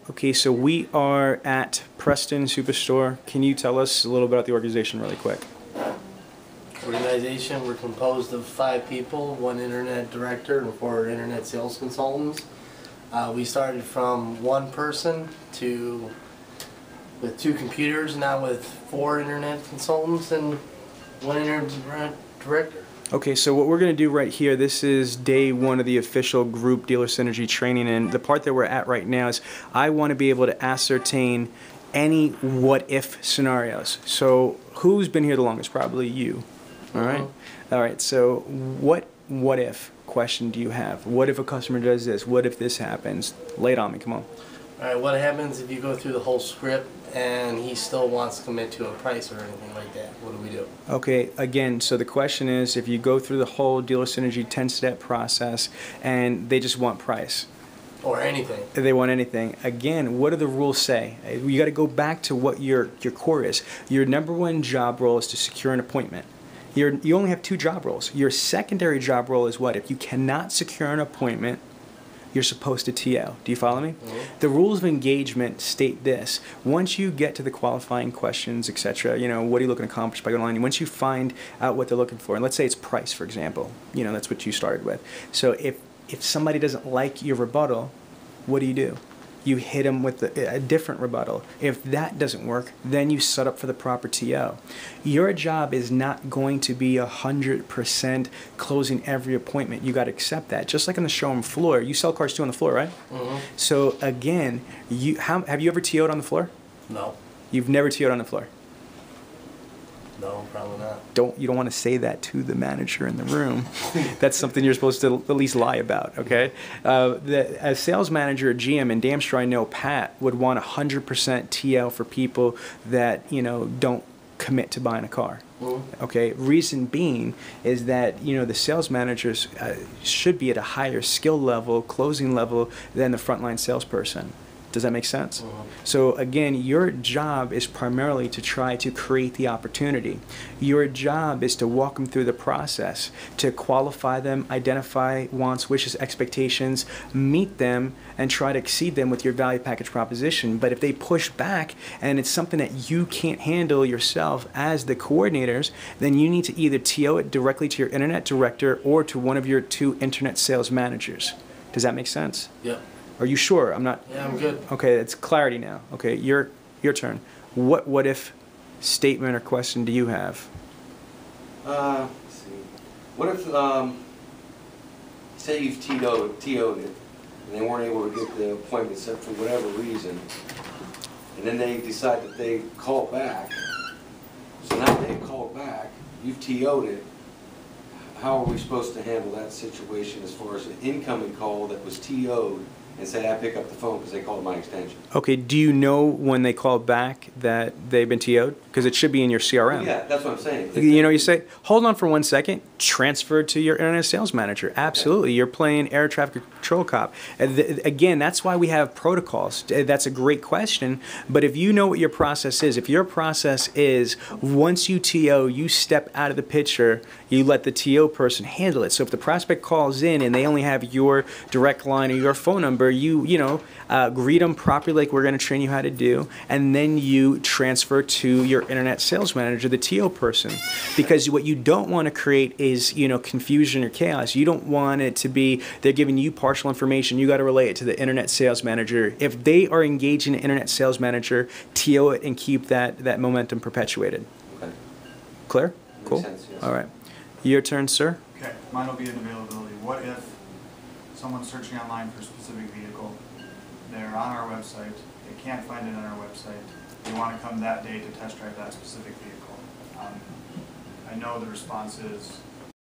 Okay, so we are at Preston Superstore. Can you tell us a little about the organization really quick? Organization, we're composed of 5 people, 1 internet director and 4 internet sales consultants. We started from 1 person with 2 computers, now with 4 internet consultants and 1 internet director. Okay, so what we're going to do right here, this is day 1 of the official group dealer synergy training, and the part that we're at right now is I want to be able to ascertain any what-if scenarios. So who's been here the longest? Probably you. All right? All right, so what if question do you have? What if a customer does this? What if this happens? Lay it on me, come on. All right, what happens if you go through the whole script and he still wants to commit to a price or anything like that? What do we do? Okay, again, so the question is, if you go through the whole dealer synergy 10-step process and they just want price. Or anything. They want anything. Again, what do the rules say? You got to go back to what your core is. Your #1 job role is to secure an appointment. You only have 2 job roles. Your secondary job role is what? If you cannot secure an appointment, you're supposed to TO. Do you follow me? The rules of engagement state this. Once you get to the qualifying questions, etc., what are you looking to accomplish by going online? Once you find out what they're looking for, and let's say it's price, for example, that's what you started with. So if somebody doesn't like your rebuttal, what do? You hit them with a different rebuttal. If that doesn't work, then you set up for the proper TO. Your job is not going to be 100% closing every appointment. You got to accept that. Just like on the showroom floor, you sell cars too on the floor, right? So again, have you ever TO'd on the floor? No. You've never TO'd on the floor? No, probably not. You don't want to say that to the manager in the room. That's something you're supposed to at least lie about, okay? As sales manager at GM, and damn sure I know Pat would want 100% TL for people that, don't commit to buying a car. Okay, reason being is that, the sales managers should be at a higher skill level, closing level than the frontline salesperson. Does that make sense? So again, your job is primarily to try to create the opportunity. Your job is to walk them through the process, to qualify them, identify wants, wishes, expectations, meet them, and try to exceed them with your value package proposition. But if they push back and it's something that you can't handle yourself as the coordinators, then you need to either TO it directly to your internet director or to one of your 2 internet sales managers. Does that make sense? Yep. Are you sure? I'm not. Yeah, I'm good. Okay, it's clarity now. Okay, your turn. What if statement or question do you have? Let's see. What if say you've TO'd it and they weren't able to get the appointment set for whatever reason, and then they decide that they call back. So now they've called back. You've TO'd it. How are we supposed to handle that situation as far as an incoming call that was TO'd? And say I pick up the phone because they called my extension. Okay, do you know when they call back that they've been TO'd? Because it should be in your CRM. Yeah, that's what I'm saying. You say, hold on for 1 second, transfer to your internet sales manager. Absolutely, you're playing air traffic control cop. Again, that's why we have protocols. That's a great question, but if you know what your process is, if your process is once you TO, you step out of the picture, you let the TO person handle it. So if the prospect calls in and they only have your direct line or your phone number, you greet them properly like we're going to train you how to do, and then you transfer to your internet sales manager, the TO person. Because what you don't want to create is, confusion or chaos. You don't want it to be they're giving you partial information. You got to relay it to the internet sales manager. If they are engaging an internet sales manager, TO it and keep that momentum perpetuated. Okay. Clear? Cool. Makes sense, yes. All right. Your turn, sir. Okay, mine will be in availability. What if someone's searching online for a specific vehicle, they're on our website, they can't find it on our website, they want to come that day to test drive that specific vehicle? I know the response is